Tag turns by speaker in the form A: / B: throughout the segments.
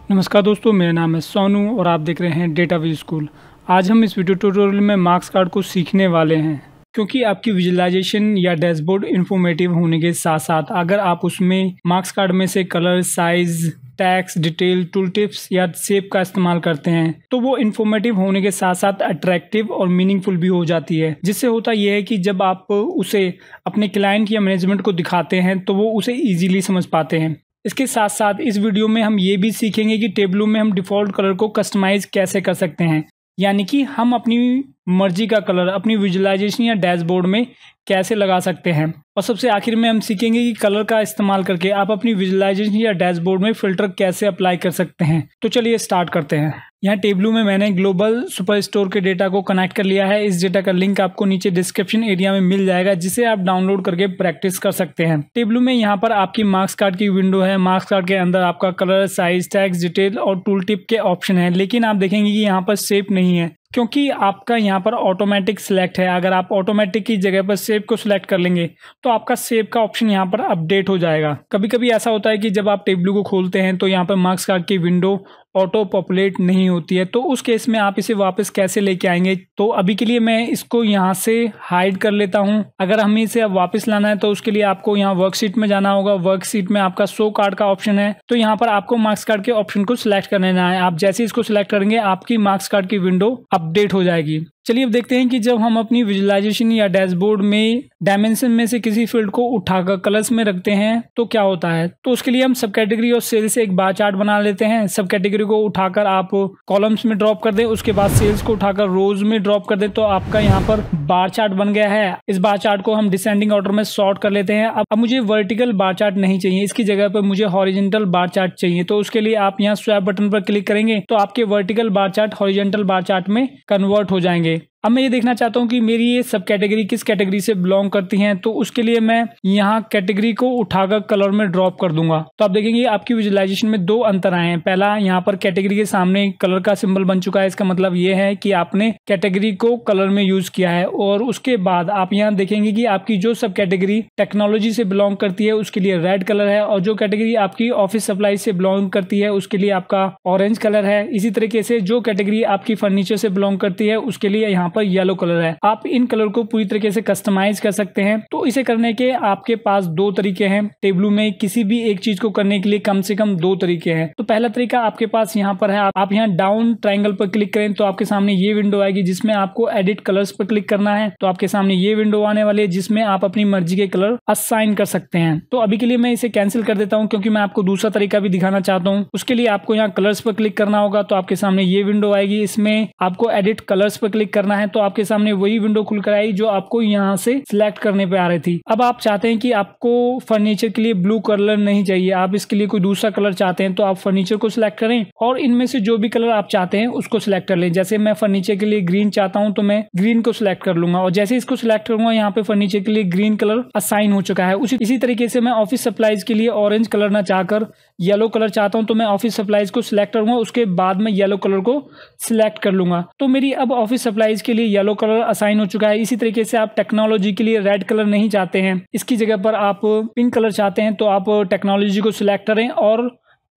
A: नमस्कार दोस्तों, मेरा नाम है सोनू और आप देख रहे हैं डेटा विज स्कूल। आज हम इस वीडियो ट्यूटोरियल में मार्क्स कार्ड को सीखने वाले हैं, क्योंकि आपकी विजुअलाइजेशन या डैशबोर्ड इंफॉर्मेटिव होने के साथ साथ अगर आप उसमें मार्क्स कार्ड में से colour, size, tax, detail, tool tips या शेप का इस्तेमाल करते हैं तो वो इंफॉर्मेटिव होने के साथ साथ अट्रैक्टिव और मीनिंगफुल भी हो जाती है। जिससे होता यह है कि जब आप उसे अपने क्लाइंट या मैनेजमेंट को दिखाते हैं तो वो उसे ईजिली समझ पाते हैं। इसके साथ साथ इस वीडियो में हम ये भी सीखेंगे कि टेबलों में हम डिफ़ॉल्ट कलर को कस्टमाइज कैसे कर सकते हैं, यानी कि हम अपनी मर्जी का कलर अपनी विजुअलाइजेशन या डैशबोर्ड में कैसे लगा सकते हैं। और सबसे आखिर में हम सीखेंगे कि कलर का इस्तेमाल करके आप अपनी विजुअलाइजेशन या डैशबोर्ड में फ़िल्टर कैसे अप्लाई कर सकते हैं। तो चलिए स्टार्ट करते हैं। यहाँ टेबलों में मैंने ग्लोबल सुपर स्टोर के डेटा को कनेक्ट कर लिया है। इस डेटा का लिंक आपको नीचे डिस्क्रिप्शन एरिया में मिल जाएगा, जिसे आप डाउनलोड करके प्रैक्टिस कर सकते हैं। टेबलों में यहाँ पर आपकी मार्क्स कार्ड की विंडो है। मार्क्स कार्ड के अंदर आपका कलर, साइज, टैक्स, डिटेल और टूल टिप के ऑप्शन है, लेकिन आप देखेंगे कि यहाँ पर शेप नहीं है, क्योंकि आपका यहाँ पर ऑटोमेटिक सिलेक्ट है। अगर आप ऑटोमेटिक की जगह पर शेप को सिलेक्ट कर लेंगे तो आपका शेप का ऑप्शन यहाँ पर अपडेट हो जाएगा। कभी कभी ऐसा होता है कि जब आप टेबल को खोलते हैं तो यहाँ पर मार्क्स कार्ड की विंडो ऑटो पॉपुलेट नहीं होती है, तो उस केस में आप इसे वापस कैसे लेके आएंगे। तो अभी के लिए मैं इसको यहाँ से हाइड कर लेता हूँ। अगर हमें इसे अब वापस लाना है तो उसके लिए आपको यहाँ वर्कशीट में जाना होगा। वर्कशीट में आपका शो कार्ड का ऑप्शन है, तो यहाँ पर आपको मार्क्स कार्ड के ऑप्शन को सिलेक्ट कर लेना है। आप जैसे इसको सिलेक्ट करेंगे आपकी मार्क्स कार्ड की विंडो अपडेट हो जाएगी। चलिए अब देखते हैं कि जब हम अपनी विजुअलाइजेशन या डैशबोर्ड में डायमेंशन में से किसी फील्ड को उठाकर कलर्स में रखते हैं तो क्या होता है। तो उसके लिए हम सब कैटेगरी और सेल से एक बार चार्ट बना लेते हैं। सब कैटेगरी को उठाकर आप कॉलम्स में ड्रॉप कर दें, उसके बाद सेल्स को उठाकर रोज में ड्रॉप कर दें, तो आपका यहाँ पर बार चार्ट बन गया है। इस बार चार्ट को हम डिसेंडिंग ऑर्डर में सॉर्ट कर लेते हैं। अब मुझे वर्टिकल बार चार्ट नहीं चाहिए, इसकी जगह पर मुझे हॉरिजॉन्टल बार चार्ट चाहिए। तो उसके लिए आप यहाँ स्वैप बटन पर क्लिक करेंगे तो आपके vertical bar chart horizontal bar chart में कन्वर्ट हो जाएंगे। अब मैं ये देखना चाहता हूँ कि मेरी ये सब कैटेगरी किस कैटेगरी से बिलोंग करती हैं, तो उसके लिए मैं यहाँ कैटेगरी को उठाकर कलर में ड्रॉप कर दूंगा। तो आप देखेंगे आपकी विजुअलाइजेशन में दो अंतर आए हैं। पहला, यहाँ पर कैटेगरी के सामने कलर का सिंबल बन चुका है। इसका मतलब ये है कि आपने कैटेगरी को कलर में यूज किया है। और उसके बाद आप यहाँ देखेंगे कि आपकी जो सब कैटेगरी टेक्नोलॉजी से बिलोंग करती है उसके लिए रेड कलर है, और जो कैटेगरी आपकी ऑफिस सप्लाई से बिलोंग करती है उसके लिए आपका ऑरेंज कलर है। इसी तरीके से जो कैटेगरी आपकी फर्नीचर से बिलोंग करती है उसके लिए यहाँ पर येलो कलर है। आप इन कलर को पूरी तरीके से कस्टमाइज कर सकते हैं। तो इसे करने के आपके पास दो तरीके हैं। टेबलों में किसी भी एक चीज को करने के लिए कम से कम दो तरीके हैं। तो पहला तरीका आपके पास यहाँ पर है। आप यहाँ डाउन ट्रायंगल पर क्लिक करें तो आपके सामने ये विंडो आएगी, जिसमें आपको एडिट कलर्स पर क्लिक करना है। तो आपके सामने ये विंडो आने वाली है जिसमें आप अपनी मर्जी के कलर असाइन कर सकते हैं। तो अभी के लिए मैं इसे कैंसिल कर देता हूँ, क्योंकि मैं आपको दूसरा तरीका भी दिखाना चाहता हूँ। उसके लिए आपको यहाँ कलर्स पर क्लिक करना होगा। तो आपके सामने ये विंडो आएगी, इसमें आपको एडिट कलर्स पर क्लिक करना है। तो आपके सामने वही विंडो खुलकर आई जो आपको यहाँ से सिलेक्ट करने पे आ रही थी। अब आप चाहते हैं कि आपको फर्नीचर के लिए ब्लू कलर नहीं चाहिए, आप इसके लिए कोई दूसरा कलर चाहते हैं, तो आप फर्नीचर को सिलेक्ट करें और इनमें से जो भी कलर आप चाहते हैं उसको सिलेक्ट कर लें। जैसे मैं फर्नीचर के लिए ग्रीन चाहता हूं तो मैं ग्रीन को सिलेक्ट कर लूंगा, और जैसे इसको सिलेक्ट करूंगा यहाँ पे फर्नीचर के लिए ग्रीन कलर असाइन हो चुका है। इसी तरीके से मैं ऑफिस सप्लाईज के लिए ऑरेंज कलर ना चाहकर येलो कलर चाहता हूं तो मैं ऑफिस सप्लाईज को सिलेक्ट करूंगा, उसके बाद मैं येलो कलर को सिलेक्ट कर लूंगा। तो मेरी अब ऑफिस सप्लाईज के लिए येलो कलर असाइन हो चुका है। इसी तरीके से आप टेक्नोलॉजी के लिए रेड कलर नहीं चाहते हैं, इसकी जगह पर आप पिंक कलर चाहते हैं, तो आप टेक्नोलॉजी को सिलेक्ट करें और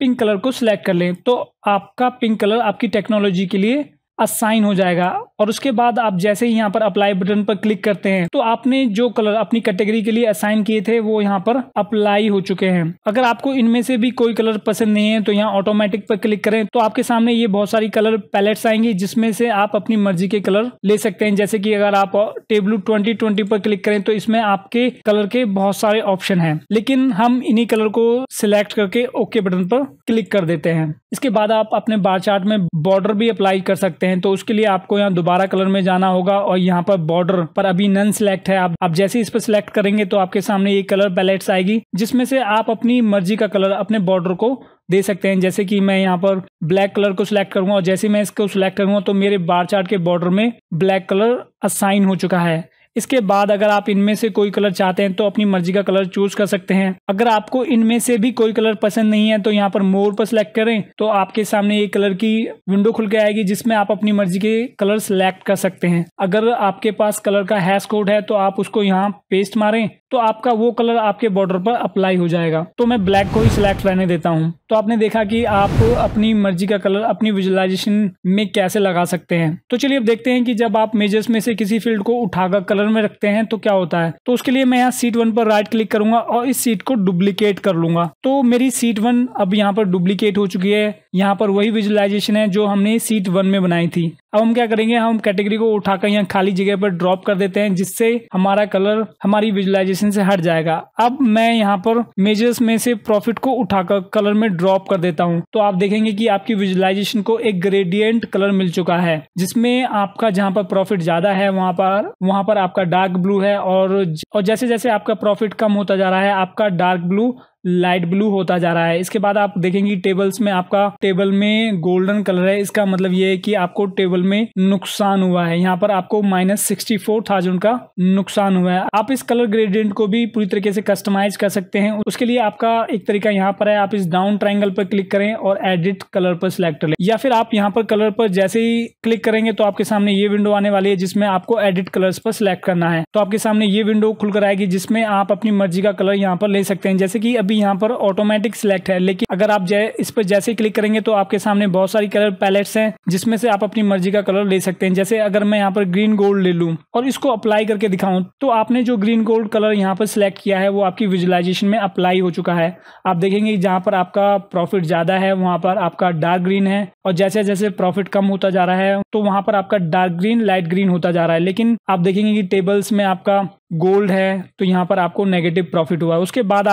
A: पिंक कलर को सिलेक्ट कर लें। तो आपका पिंक कलर आपकी टेक्नोलॉजी के लिए असाइन हो जाएगा। और उसके बाद आप जैसे ही यहाँ पर अप्लाई बटन पर क्लिक करते हैं तो आपने जो कलर अपनी कैटेगरी के लिए असाइन किए थे वो यहाँ पर अप्लाई हो चुके हैं। अगर आपको इनमें से भी कोई कलर पसंद नहीं है तो यहाँ ऑटोमेटिक पर क्लिक करें तो आपके सामने ये बहुत सारी कलर पैलेट्स आएंगी, जिसमें से आप अपनी मर्जी के कलर ले सकते हैं। जैसे कि अगर आप टेबल 2020 पर क्लिक करें तो इसमें आपके कलर के बहुत सारे ऑप्शन हैं, लेकिन हम इन्हीं कलर को सिलेक्ट करके ओके बटन पर क्लिक कर देते हैं। इसके बाद आप अपने बार चार्ट में बॉर्डर भी अप्लाई कर सकते हैं। तो उसके लिए आपको यहाँ दोबारा कलर में जाना होगा और यहाँ पर बॉर्डर पर अभी नन सिलेक्ट है। आप जैसे इस पर सिलेक्ट करेंगे तो आपके सामने ये कलर पैलेट्स आएगी, जिसमें से आप अपनी मर्जी का कलर अपने बॉर्डर को दे सकते हैं। जैसे कि मैं यहाँ पर ब्लैक कलर को सिलेक्ट करूंगा और जैसे मैं इसको सिलेक्ट करूंगा तो मेरे बार चार्ट के बॉर्डर में ब्लैक कलर असाइन हो चुका है। इसके बाद अगर आप इनमें से कोई कलर चाहते हैं तो अपनी मर्जी का कलर चूज कर सकते हैं। अगर आपको इनमें से भी कोई कलर पसंद नहीं है तो यहाँ पर मोर पर सिलेक्ट करें तो आपके सामने एक कलर की विंडो खुल के आएगी, जिसमें आप अपनी मर्जी के कलर सिलेक्ट कर सकते हैं। अगर आपके पास कलर का हैश कोड है तो आप उसको यहाँ पेस्ट मारें तो आपका वो कलर आपके बॉर्डर पर अप्लाई हो जाएगा। तो मैं ब्लैक को ही सिलेक्ट रहने देता हूँ। तो आपने देखा कि आप अपनी मर्जी का कलर अपनी विजुअलाइजेशन में कैसे लगा सकते हैं। तो चलिए अब देखते हैं कि जब आप मेजर्स में से किसी फील्ड को उठाकर कलर में रखते हैं तो क्या होता है। तो उसके लिए मैं यहाँ सीट 1 पर राइट क्लिक करूंगा और इस सीट को डुप्लीकेट कर लूंगा। तो मेरी सीट 1 अब यहाँ पर डुप्लीकेट हो चुकी है। यहाँ पर वही विजुअलाइजेशन है जो हमने सीट 1 में बनाई थी। अब हम क्या करेंगे, हम कैटेगरी को उठाकर यहाँ खाली जगह पर ड्रॉप कर देते हैं, जिससे हमारा कलर हमारी विजुअलाइजेशन से हट जाएगा। अब मैं यहाँ पर मेजर्स में से प्रॉफिट को उठाकर कलर में ड्रॉप कर देता हूँ। तो आप देखेंगे कि आपकी विजुअलाइजेशन को एक ग्रेडियंट कलर मिल चुका है, जिसमें आपका जहाँ पर प्रॉफिट ज्यादा है वहां पर आपका डार्क ब्लू है, और जैसे जैसे आपका प्रॉफिट कम होता जा रहा है आपका डार्क ब्लू लाइट ब्लू होता जा रहा है। इसके बाद आप देखेंगे टेबल्स में आपका टेबल में गोल्डन कलर है। इसका मतलब ये है कि आपको टेबल में नुकसान हुआ है। यहाँ पर आपको -64,000 का नुकसान हुआ है। आप इस कलर ग्रेडियंट को भी पूरी तरीके से कस्टमाइज कर सकते हैं। उसके लिए आपका एक तरीका यहाँ पर है, आप इस डाउन ट्रायंगल पर क्लिक करें और एडिट कलर पर सिलेक्ट कर लें, या फिर आप यहाँ पर कलर पर जैसे ही क्लिक करेंगे तो आपके सामने ये विंडो आने वाली है जिसमें आपको एडिट कलर्स पर सिलेक्ट करना है। तो आपके सामने ये विंडो खुलकर आएगी जिसमें आप अपनी मर्जी का कलर यहाँ पर ले सकते हैं। जैसे कि यहाँ पर ऑटोमेटिक सिलेक्ट है, लेकिन अगर आप इस पर जैसे ही क्लिक करेंगे तो आपके सामने बहुत सारी कलर पैलेट्स हैं जिसमें से आप अपनी मर्जी का कलर ले सकते हैं। जैसे अगर मैं यहाँ पर ग्रीन गोल्ड ले लूं और इसको अप्लाई करके दिखाऊं तो आपने जो ग्रीन गोल्ड कलर यहाँ पर सिलेक्ट किया है वो आपकी विजुअलाइजेशन में अप्लाई हो चुका है। आप देखेंगे जहां पर आपका प्रॉफिट ज्यादा है वहां पर आपका डार्क ग्रीन है, और जैसे जैसे प्रॉफिट कम होता जा रहा है तो वहां पर आपका डार्क ग्रीन लाइट ग्रीन होता जा रहा है। लेकिन आप देखेंगे कि टेबल्स में आपका गोल्ड है तो यहाँ पर आपको नेगेटिव प्रॉफिट हुआ है। उसके बाद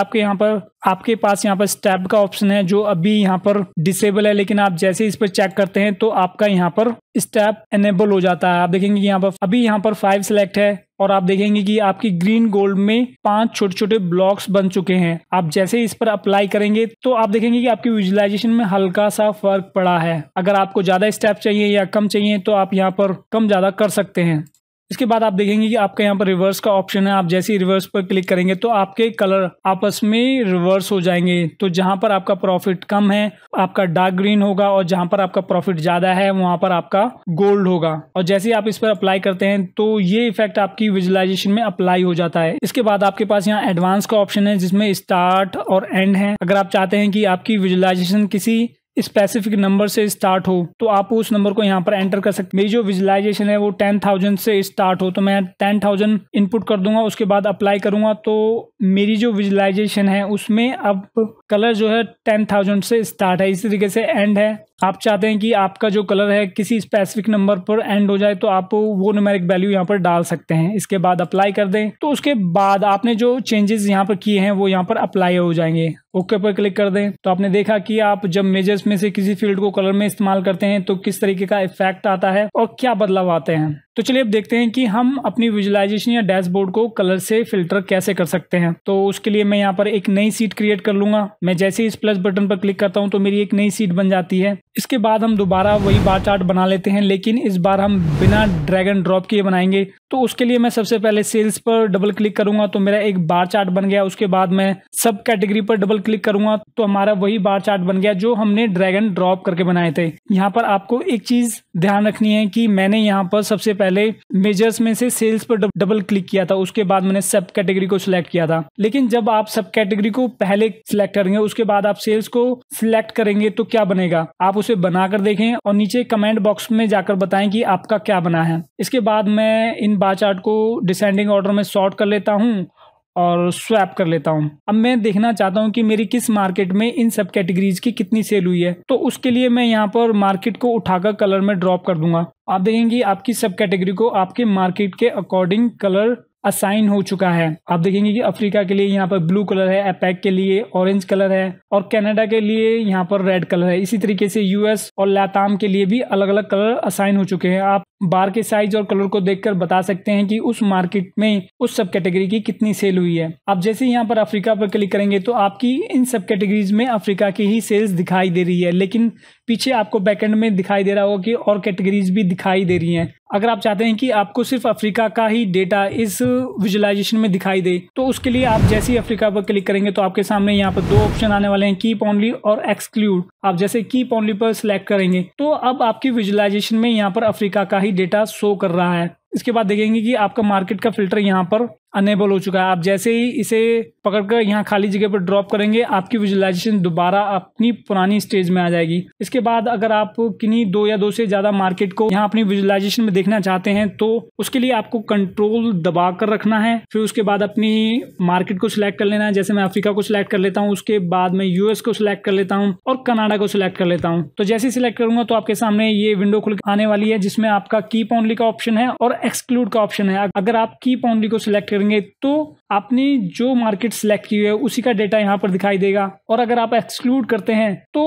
A: आपके पास यहाँ पर स्टेप का ऑप्शन है जो अभी यहाँ पर डिसेबल है, लेकिन आप जैसे इस पर चेक करते हैं तो आपका यहाँ पर स्टेप एनेबल हो जाता है। आप देखेंगे कि यहाँ पर 5 सिलेक्ट है, और आप देखेंगे कि आपकी ग्रीन गोल्ड में 5 छोटे छोटे ब्लॉक्स बन चुके हैं। आप जैसे ही इस पर अप्लाई करेंगे तो आप देखेंगे कि आपकी विजुअलाइजेशन में हल्का सा फर्क पड़ा है। अगर आपको ज्यादा स्टेप चाहिए या कम चाहिए तो आप यहाँ पर कम ज्यादा कर सकते हैं। इसके बाद आप देखेंगे कि आपका यहाँ पर रिवर्स का ऑप्शन है। आप जैसे ही रिवर्स पर क्लिक करेंगे तो आपके कलर आपस में रिवर्स हो जाएंगे। तो जहां पर आपका प्रॉफिट कम है आपका डार्क ग्रीन होगा, और जहां पर आपका प्रॉफिट ज्यादा है वहां पर आपका गोल्ड होगा। और जैसे ही आप इस पर अप्लाई करते हैं तो ये इफेक्ट आपकी विजुअलाइजेशन में अप्लाई हो जाता है। इसके बाद आपके पास यहाँ एडवांस का ऑप्शन है जिसमें स्टार्ट और एंड है। अगर आप चाहते हैं कि आपकी विजुअलाइजेशन किसी स्पेसिफिक नंबर से स्टार्ट हो तो आप उस नंबर को यहाँ पर एंटर कर सकते हैं। मेरी जो विजुअलाइजेशन है वो 10,000 से स्टार्ट हो तो मैं 10,000 इनपुट कर दूंगा। उसके बाद अप्लाई करूंगा तो मेरी जो विजुअलाइजेशन है उसमें अब कलर जो है 10,000 से स्टार्ट है। इसी तरीके से एंड है। आप चाहते हैं कि आपका जो कलर है किसी स्पेसिफिक नंबर पर एंड हो जाए तो आप वो न्यूमेरिक वैल्यू यहाँ पर डाल सकते हैं। इसके बाद अप्लाई कर दें तो उसके बाद आपने जो चेंजेस यहाँ पर किए हैं वो यहाँ पर अप्लाई हो जाएंगे। ओके पर क्लिक कर दें तो आपने देखा कि आप जब मेजर्स में से किसी फील्ड को कलर में इस्तेमाल करते हैं तो किस तरीके का इफेक्ट आता है और क्या बदलाव आते हैं। तो चलिए अब देखते हैं कि हम अपनी विजुअलाइजेशन या डैशबोर्ड को कलर से फिल्टर कैसे कर सकते हैं। तो उसके लिए मैं यहाँ पर एक नई सीट क्रिएट कर लूंगा। मैं जैसे ही इस प्लस बटन पर क्लिक करता हूँ तो मेरी एक नई सीट बन जाती है। इसके बाद हम दोबारा वही बार चार्ट बना लेते हैं, लेकिन इस बार हम बिना ड्रैग एंड ड्रॉप किए बनाएंगे। तो उसके लिए मैं सबसे पहले सेल्स पर डबल क्लिक करूंगा तो मेरा एक बार चार्ट बन गया। उसके बाद मैं सब कैटेगरी पर डबल क्लिक करूंगा तो हमारा वही बार चार्ट बन गया जो हमने ड्रैग एंड ड्रॉप करके बनाए थे। यहाँ पर आपको एक चीज ध्यान रखनी है कि मैंने यहाँ पर सबसे पहले मेजर्स में से सेल्स पर डबल क्लिक किया था, उसके बाद मैंने सब कैटेगरी को सिलेक्ट किया था। लेकिन जब आप सब कैटेगरी को पहले सिलेक्ट करेंगे उसके बाद आप सेल्स को सिलेक्ट करेंगे तो क्या बनेगा आप उसे बनाकर देखें और नीचे कमेंट बॉक्स में जाकर बताएं कि आपका क्या बना है। इसके बाद मैं इन बार चार्ट को डिसेंडिंग ऑर्डर में सॉर्ट कर लेता हूँ और स्वैप कर लेता हूं। अब मैं देखना चाहता हूं कि मेरी किस मार्केट में इन सब कैटेगरीज की कितनी सेल हुई है। तो उसके लिए मैं यहां पर मार्केट को उठाकर कलर में ड्रॉप कर दूंगा। आप देखेंगे आपकी सब कैटेगरी को आपके मार्केट के अकॉर्डिंग कलर असाइन हो चुका है। आप देखेंगे कि अफ्रीका के लिए यहाँ पर ब्लू कलर है, एपैक के लिए ऑरेंज कलर है और कनाडा के लिए यहाँ पर रेड कलर है। इसी तरीके से यूएस और लैटाम के लिए भी अलग अलग कलर असाइन हो चुके हैं। आप बार के साइज और कलर को देखकर बता सकते हैं कि उस मार्केट में उस सब कैटेगरी की कितनी सेल हुई है। आप जैसे यहाँ पर अफ्रीका पर क्लिक करेंगे तो आपकी इन सब कैटेगरीज में अफ्रीका की ही सेल्स दिखाई दे रही है, लेकिन पीछे आपको बैकएंड में दिखाई दे रहा होगा कि और कैटेगरीज भी दिखाई दे रही हैं। अगर आप चाहते हैं कि आपको सिर्फ अफ्रीका का ही डेटा इस विजुअलाइजेशन में दिखाई दे तो उसके लिए आप जैसे ही अफ्रीका पर क्लिक करेंगे तो आपके सामने यहाँ पर दो ऑप्शन आने वाले हैं, कीप ओनली और एक्सक्लूड। आप जैसे कीप ओनली पर सिलेक्ट करेंगे तो अब आपकी विजुअलाइजेशन में यहाँ पर अफ्रीका का ही डेटा शो कर रहा है। इसके बाद देखेंगे कि आपका मार्केट का फिल्टर यहाँ पर अनेबल हो चुका है। आप जैसे ही इसे पकड़कर यहाँ खाली जगह पर ड्रॉप करेंगे आपकी विजुअलाइजेशन दोबारा अपनी पुरानी स्टेज में आ जाएगी। इसके बाद अगर आप किन्हीं 2 या 2 से ज़्यादा मार्केट को यहाँ अपनी विजुअलाइजेशन में देखना चाहते हैं तो उसके लिए आपको कंट्रोल दबा कर रखना है। फिर उसके बाद अपनी मार्केट को सिलेक्ट कर लेना है। जैसे मैं अफ्रीका को सिलेक्ट कर लेता हूँ, उसके बाद मैं यूएस को सिलेक्ट कर लेता हूँ और कनाडा को सिलेक्ट कर लेता हूँ। तो जैसे ही सिलेक्ट करूंगा तो आपके सामने ये विंडो खुल आने वाली है जिसमें आपका कीप ओनली का ऑप्शन है और एक्सक्लूड का ऑप्शन है। अगर आप कीप ओनली को सिलेक्ट करेंगे तो आपने जो मार्केट सिलेक्ट की है उसी का डेटा यहाँ पर दिखाई देगा, और अगर आप एक्सक्लूड करते हैं तो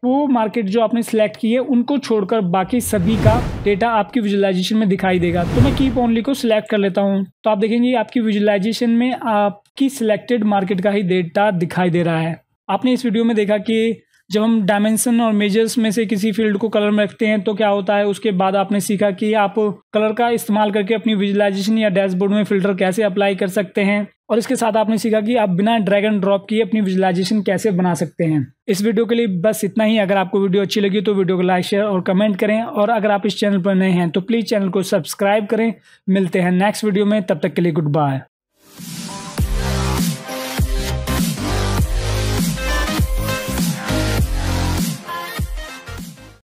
A: वो मार्केट जो आपने सिलेक्ट की है उनको छोड़कर बाकी सभी का डेटा आपकी विजुअलाइजेशन में दिखाई देगा। तो मैं कीप ओनली को सिलेक्ट कर लेता हूँ। तो आप देखेंगे आपकी विजुअलाइजेशन में आपकी सिलेक्टेड मार्केट का ही डेटा दिखाई दे रहा है। आपने इस वीडियो में देखा कि जब हम डायमेंशन और मेजर्स में से किसी फील्ड को कलर में रखते हैं तो क्या होता है। उसके बाद आपने सीखा कि आप कलर का इस्तेमाल करके अपनी विजुअलाइजेशन या डैशबोर्ड में फिल्टर कैसे अप्लाई कर सकते हैं, और इसके साथ आपने सीखा कि आप बिना ड्रैग एंड ड्रॉप किए अपनी विजुअलाइजेशन कैसे बना सकते हैं। इस वीडियो के लिए बस इतना ही। अगर आपको वीडियो अच्छी लगी तो वीडियो को लाइक, शेयर और कमेंट करें, और अगर आप इस चैनल पर नए हैं तो प्लीज़ चैनल को सब्सक्राइब करें। मिलते हैं नेक्स्ट वीडियो में, तब तक के लिए गुड बाय।